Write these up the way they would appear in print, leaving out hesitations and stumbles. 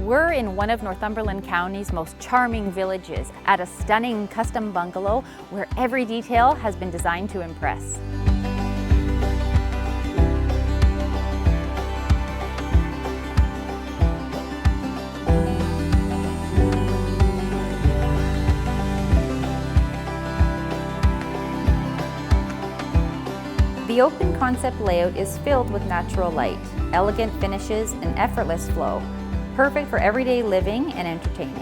We're in one of Northumberland County's most charming villages at a stunning custom bungalow where every detail has been designed to impress. The open concept layout is filled with natural light, elegant finishes, and effortless flow, perfect for everyday living and entertaining.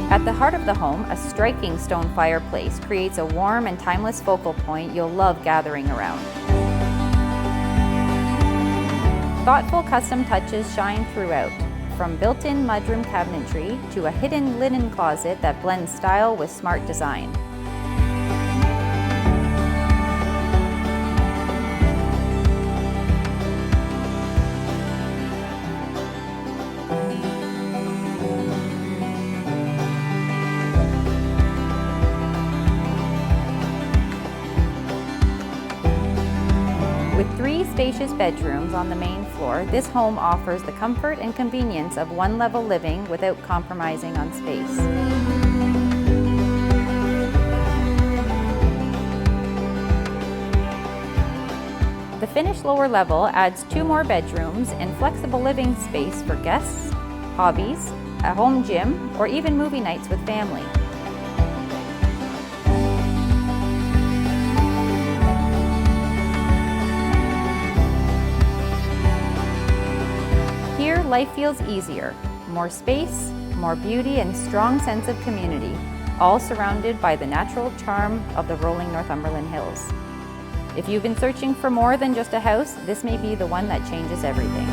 At the heart of the home, a striking stone fireplace creates a warm and timeless focal point you'll love gathering around. Thoughtful custom touches shine throughout, from built-in mudroom cabinetry to a hidden linen closet that blends style with smart design. With 3 spacious bedrooms on the main floor, this home offers the comfort and convenience of one-level living without compromising on space. The finished lower level adds 2 more bedrooms and flexible living space for guests, hobbies, a home gym, or even movie nights with family. Here, life feels easier. More space, more beauty, and strong sense of community, all surrounded by the natural charm of the rolling Northumberland hills. If you've been searching for more than just a house, this may be the one that changes everything.